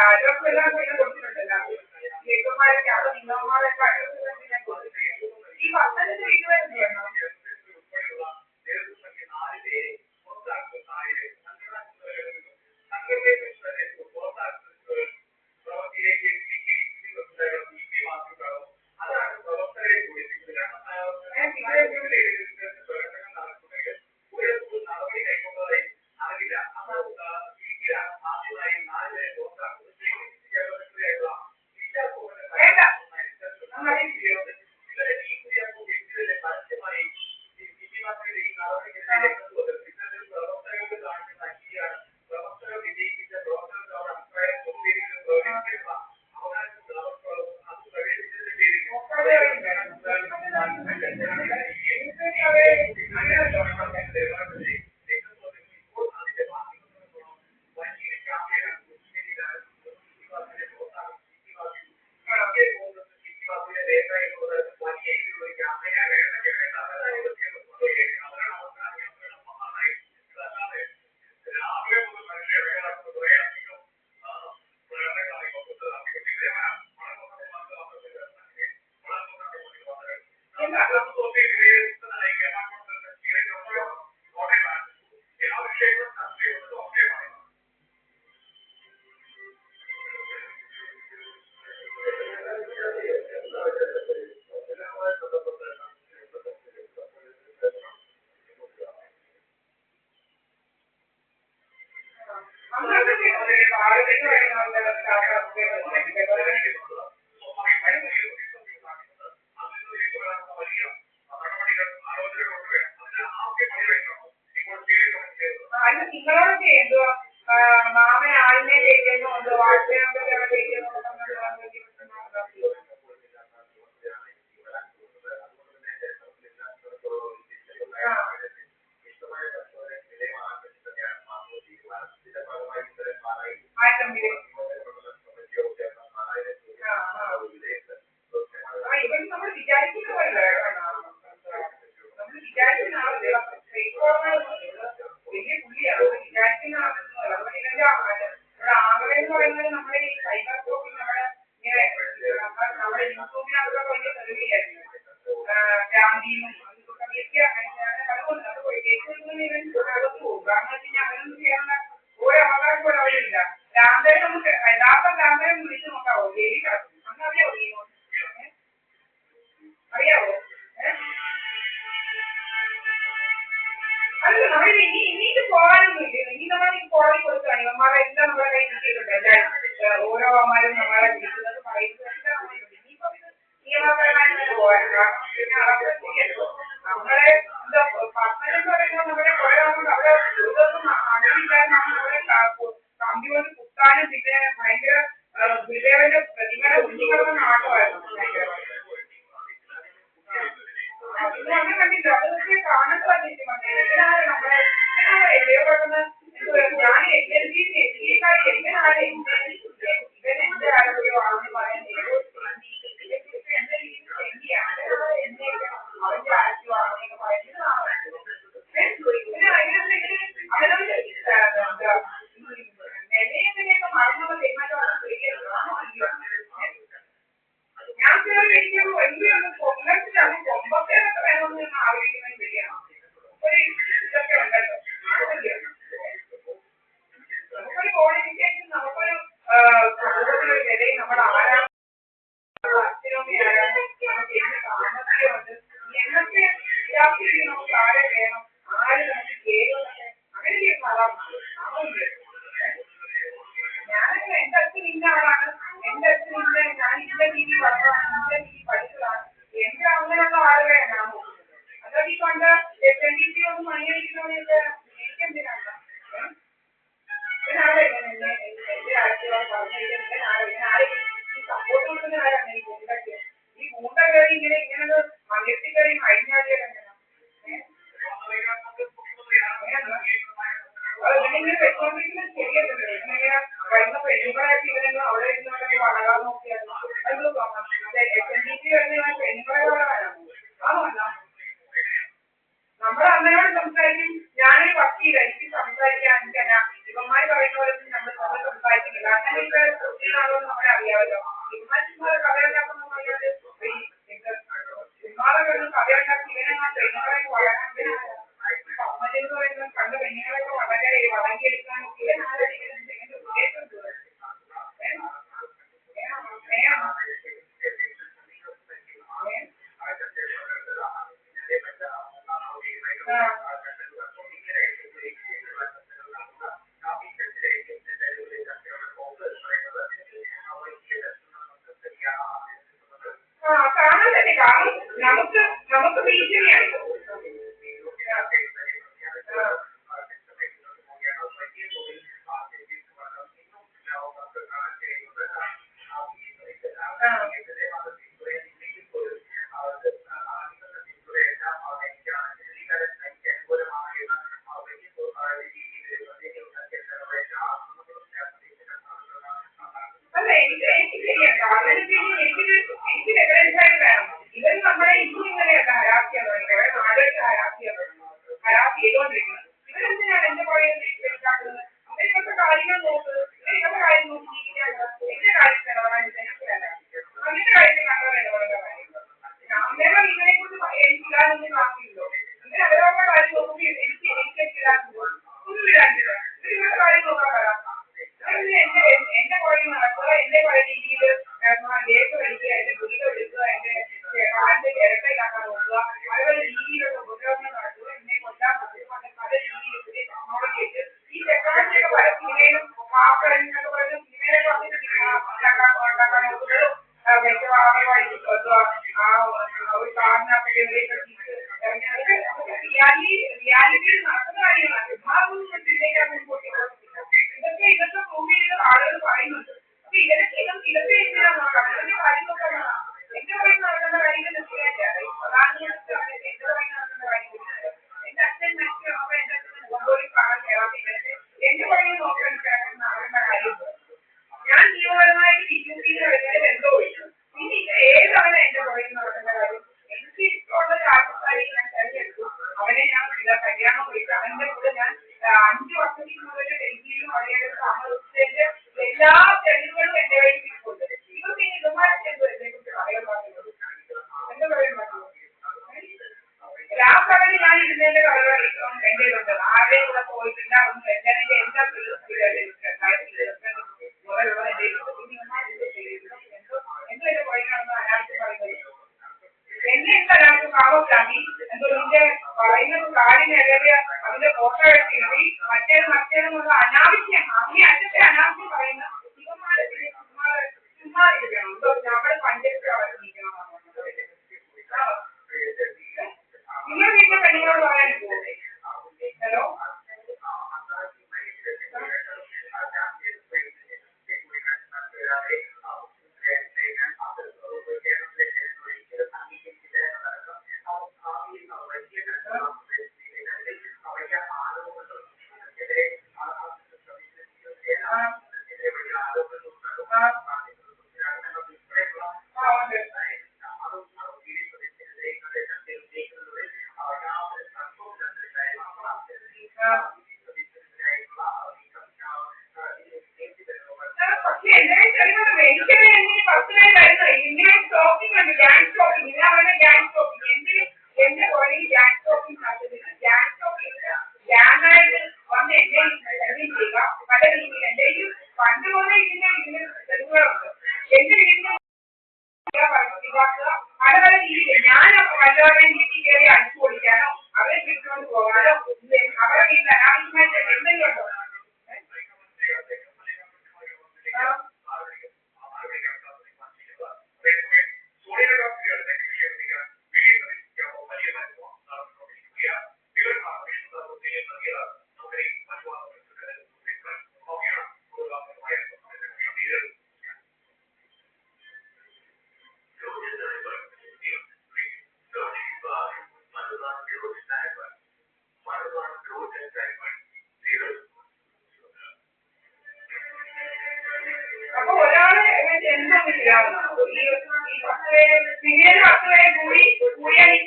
Address എല്ലാം കൊടുത്തിട്ടുണ്ട് എല്ലാവരും ലേഖന്മാരൊക്കെ അവിടെ നിന്നവന്മാരൊക്കെ അഡ്രസ് ഞാൻ കൊടുത്തിട്ടുണ്ട്. ഈ 15 വീട്ടുകാർ എന്ത് ചെയ്യണം? നിങ്ങളോടൊക്കെ എന്തുവാ മാമൻ ആളിനെ കേൾക്കുന്നു ഇവൻ നമ്മൾ വിചാരിക്കുന്ന പോലെ നമ്മൾ വിചാരിക്കുന്ന ആളല്ലേ വലിയ പുള്ളിയാണ് വിചാരിക്കുന്ന ആളെന്നല്ല. അതുകൊണ്ട് ഇവന്റെ നമ്മുടെ ആംഗലെന്ന് പറയുന്നത് നമ്മുടെ ഈ സൈബർ സ്കോപ്പിൽ നമ്മുടെ യൂട്യൂബിനകത്തൊക്കെ വലിയ തെളിവില്ലായിരുന്നു ഗാന്ധിയും അതുകൊണ്ടൊക്കെ അതുകൊണ്ട് അത് ഇവൻ അകത്ത് പോകും. കാരണം വെച്ച് കഴിഞ്ഞാൽ അവനൊന്നും ചെയ്യാനുള്ള ഒരു അവകാശം പോലും അവരില്ല. രാമദേവൻ നമുക്ക് യഥാർത്ഥ രാമദേവൻ വിളിച്ചു നോക്കാവോ? ജയിലിൽ കിടക്കും. അന്ന് അറിയാവോ? അറിയാവോ? അല്ല നമ്മൾ ഇനിക്ക് പോകാനൊന്നും ഇല്ല. ഇനി നമ്മൾ കോടതി കൊടുക്കുകയാണ്. ഇവന്മാരെ എല്ലാം നമ്മളെ കയ്യിൽ കിട്ടിയിട്ടുണ്ട്. എല്ലാവരും ഓരോ അമ്മമാരും നമ്മളെ വിളിക്കുന്നത് പറയുന്നത് എല്ലാം നമ്മളുണ്ട്. ഇനിയിപ്പോൾ ഇത് നിയമപരമായിട്ട് തന്നെ പോകാൻ കാരണം ശരിയല്ലോ. നമ്മളെ എന്താ പത്മനെന്ന് പറയുമ്പോൾ നമ്മളെ കുറെ ആളുകൊണ്ട് അവിടെ ഒരു ദിവസം അറിവില്ലാതെ നമ്മളെ കമ്പി കൊണ്ട് കുത്താനും പിന്നെ ഭയങ്കര ഗുരുദേവന്റെ പ്രതിമയുടെ ഉള്ളികളൊന്നും ആട്ടമായിരുന്നു ഭയങ്കരമായിട്ട്. അതൊന്നും അങ്ങനെ കണ്ടില്ല. അതൊക്കെ കാണാൻ സാധിക്കും. എങ്ങനെയാണ് നമ്മളെ എവിടെയോ കിടന്ന് ഞാൻ എങ്ങനെയാണ് ഇവൻ എന്റെ ആരോഗ്യം ആണെന്ന് പറയാൻ എന്റെ രീതിയിൽ ശരിയാണ് എന്നെയൊക്കെ അവന്റെ ആരോഗ്യമാണെന്നൊക്കെ പറയുന്നത് അവനവന്റെ നിലയെങ്ങനെയൊക്കെ മറന്നുള്ള പെരുമാറ്റമാണ് ശരിയല്ലോ. ഞാൻ എനിക്ക് വലിയൊരു കൊമ്പത്തിലാണ് കൊമ്പത്തേനൊക്കെ വേണമെന്ന് ഞാൻ ആഗ്രഹിക്കുന്നത് ശരിയാണ്. ഒരു ഇതൊക്കെ ഉണ്ടല്ലോ നമുക്കൊരു ക്വാളിഫിക്കേഷൻ നമുക്കൊരു സമൂഹത്തിലൊരു വിലയും നമ്മുടെ ആരാണ് അച്ഛനമ്മ ആരാണ് നമുക്ക് എന്ത് സാമ്പത്തികമുണ്ട് എന്നൊക്കെ ഇതാക്കി നമുക്ക് ആരെ വേണം ആര് നമുക്ക് കേൾക്കുന്നൊക്കെ അങ്ങനെയൊക്കെ സാധാരണ ഞാനൊക്കെ എന്റെ അച്ഛൻ ഇന്ന ആളാണ് എന്റെ അച്ഛൻ ഇന്ന ഞാൻ ഇന്ന രീതിയിൽ വളർന്നതാണ് ഇന്ന രീതിയിൽ പഠിച്ചതാണ് എന്റെ അങ്ങനെയുള്ള ആളുകളെ ഞാൻ നോക്കുന്നത്. അതൊക്കെ ഈ പണ്ട് SNDP ഒന്നും മണിയടിക്കുന്നവരെയൊക്കെ എനിക്കെന്തിനാണ് ഇവനാളെ എന്നെ എന്റെ ആഴ്ചയോട് പറഞ്ഞിട്ട് ഈ സപ്പോർട്ട് കൊടുക്കുന്ന ആരാണ് ഈ ഗൂണ്ടയ്ക്ക് ഈ ഗൂണ്ട കയറി ഇങ്ങനെ മലത്തി കയറി കഴിഞ്ഞാടിയാൽ എങ്ങനെയാണ് ഇങ്ങനെ വെച്ചോണ്ടിരിക്കുന്നത് ശരിയല്ലല്ലോ. ഇങ്ങനെ വരുന്ന പെണ്ണുങ്ങളായിട്ട് ഇവരെല്ലാം അവിടെ ഇരുന്നോണ്ടെങ്കിൽ വളരാൻ നോക്കിയായിരുന്നു അത് SNDP വരുന്ന പെണ്ണുങ്ങളെ വളരാനാണ് അതൊന്നല്ല. നമ്മൾ അമ്മയോട് സംസാരിക്കും. ഞാനൊരു വക്കീല എനിക്ക് സംസാരിക്കാൻ എനിക്കല്ല ഇവന്മാര് പറയുന്ന പോലെ നമ്മൾ സംസാരിക്കുന്നില്ല. അങ്ങനെ ആണോ എന്ന് നമ്മളെ അറിയാമല്ലോ. ചുമ്മാ കഥയുണ്ടാക്കുന്ന പറയാതെ ചുമ്മാതെ കിടന്ന് കഥയുണ്ടാക്കി ഇവനെങ്ങാൻ പെണ്ണുങ്ങളൊക്കെ വളരാൻ അമ്മയെന്ന് പറയുന്നത് കണ്ട പെണ്ണുങ്ങളൊക്കെ വളരെ വളങ്ങിയെടുക്കാനൊക്കെ ഇവനാരും ഇവന്റെ ഉദ്ദേശം കാണാൻ തന്നെ കാരണം നമുക്ക് ഭീഷണിയാണ്. അല്ല എനിക്ക് ശരിയാണ്. അങ്ങനെ എനിക്ക് റെഫറൻസായിട്ട് വേണം. ഇവർ നമ്മളെ ഇന്നും ഇങ്ങനെയല്ല ഹരാസ് ചെയ്യാൻ തുടങ്ങി. കുറെ നാളുകൾക്ക് ഹരാസ് ചെയ്തോണ്ടിരിക്കുന്നത്. ഇവരെന്തിനാണ് എന്റെ പുറകെ മനസ്സിലാക്കുന്നത്? ഇവരൊക്കെ കാര്യങ്ങൾ നോക്ക്, ഇവരുടെ കാര്യം നോക്കി ജീവിക്കാനുള്ള എന്റെ കാര്യത്തിൽ ഇടപെടാൻ എനിക്കല്ല. അവരുടെ കാര്യത്തിൽ കണ്ടോ ഇടപെടേണ്ട കാര്യമുണ്ടോ? അന്നേരം ഇതിനെ കുറിച്ച് എനിക്ക് ഇടാനൊന്നും കാണില്ലല്ലോ. അങ്ങനെ അവരവരുടെ കാര്യം നോക്കി എനിക്ക് ഇടാൻ ഒന്നും ഇടാനില്ല. ഇവരുടെ കാര്യം നോക്കാൻ വരാം. എന്റെ പുറകിൽ നടക്കുക, എന്റെ പല രീതിയിൽ ലേക്ക് വലിക്കുക, എന്റെ ഗുളിക എടുക്കുക, എന്റെ കാലിന്റെ ചിരട്ടയിലാക്കാൻ നോക്കുക, പല പല രീതിയിലുള്ള ഉപദ്രവങ്ങൾ നടത്തുക, എന്നെ കൊല്ലാൻ പറ്റുക, അങ്ങനെ പല രീതിയിൽ പുതിയ ടെക്നോളജി വെച്ച് ഈ ടെക്നോളജിയൊക്കെ പല സിനിമയിലും എന്നൊക്കെ പറയുന്ന സിനിമയിലൊക്കെ ഉണ്ടാക്കാൻ നോക്കുന്നതും വ്യക്തമായി ഒരു കാറിനകത്ത് റിയാലിറ്റിയിൽ നടക്കുന്ന കാര്യങ്ങളാണ്. ഇതൊക്കെ പ്രൂവ് ചെയ്ത് ആളുകൾ പറയുന്നുണ്ട്. അപ്പൊ ഇതൊക്കെ എന്തിനാ നോക്കാം? അതിന്റെ കാര്യം നോക്കാൻ എന്റെ പറയുന്ന നടക്കേണ്ട കാര്യങ്ങൾ ശരിയായിട്ടാണ്. പ്രധാനമന്ത്രി എന്റെ പറയുന്ന നടക്കേണ്ട കാര്യങ്ങൾ എന്റെ അച്ഛൻ മരിച്ചു അപ്പൊ എന്റെ അച്ഛൻ മുഖംപോലും കാണാൻ കയറാത്ത എന്റെ പറയുന്ന നോക്കാൻ നടക്കേണ്ട കാര്യമുണ്ട്. ഞാൻ നിയമപരമായിട്ട് വിശ്വസിക്കുന്ന വരുന്നതിൽ എന്തോ ഇല്ല. ഇനി ഏതാണ് എന്റെ പുറകിൽ നടക്കേണ്ട കാര്യം? എനിക്ക് ഇഷ്ടമുള്ള രാജ്യക്കാരി ഞാൻ തെരഞ്ഞെടുത്തു. അവനെ ഞാൻ കല്യാണം കഴിച്ചു. അവന്റെ കൂടെ ഞാൻ 5 വർഷത്തിൽ മുതൽ ഡൽഹിയിലും അവിടെ താമസിച്ചതിന്റെ എല്ലാ തെളിവുകളും എന്റെ കയ്യിൽ ഇരിപ്പുണ്ട്. ഇവർക്ക് ഇനി ഇതുമായിട്ട് എന്തോ എന്നെ കുറിച്ച് പറയാൻ പാടുള്ളത്? എന്താ പറയാൻ പറ്റുമോ? രാത്രി ഞാൻ ഇരുന്നതിന്റെ കഥകൾ എന്റെ ഇതുണ്ട്. ആരുടെയും കൂടെ പോയിട്ടില്ല. ഒന്നും എന്റെ എല്ലാ മുതലുള്ള എന്റെ എന്തോ എന്റെ പുറകിലാണെന്ന് അനാവശ്യം പറയുന്നത്. എന്നെ എന്താ അനാവശ്യം പാവത്തിലാക്കി എന്തോ നിന്റെ പറയുന്നത് കാര്യം നിലവിയ അതിന്റെ ഫോട്ടോ എടുത്തി മറ്റേതെന്നുള്ള അനാവശ്യം അങ്ങനെ അച്ഛത്തെ അനാവശ്യം പറയുന്ന ഇവന്മാരെ ചുമ്മാതിരിക്കണം. എന്തോ നമ്മൾ പഞ്ചായത്ത് അവതരിക്കണം. നിങ്ങൾ വീട്ടിലെ പെണ്ണുങ്ങളോട് പറയാൻ പോകും. ഹലോ പക്ഷേ എല്ലാവരും എനിക്കത് എനിക്ക് ഫസ്റ്റിനായി വരുന്നത് ഇങ്ങനെ സ്റ്റോപ്പിംഗ് ഉണ്ട്. ഗ്യാങ് സ്റ്റോപ്പിംഗ് ഇല്ല അവരുടെ ഗ്യാങ് സ്റ്റോപ്പിംഗ് എന്റെ പുറകിൽ ഗ്യാങ് സ്റ്റോപ്പിംഗ് നടത്തുന്നില്ല. ഗ്യാങ് സ്റ്റോപ്പിംഗ് ഗ്യാങ്ങായിട്ട് വന്ന് എന്നെ ചെയ്യുക പല രീതിയിൽ എന്റെ പണ്ട് പോലെ ഇതിന്റെ തെളിവുകളുണ്ട്. എന്റെ വീടിന്റെ പല പല രീതിയിൽ ഞാൻ വല്ലവരുടെയും വീട്ടിൽ കയറി അടിച്ചു പൊളിക്കാനോ അവരെ പിടിച്ചുകൊണ്ട് പോകാനോ അവരുടെ വീട്ടിൽ അനാവശ്യമായിട്ട് എന്തെങ്കിലും ഉണ്ടോ? അപ്പൊ ഒരാള് എന്തൊക്കെ ചെയ്യാവുന്ന ഈ 10 പേര് പിന്നീട് 10 പേരെ കൂടിയാൽ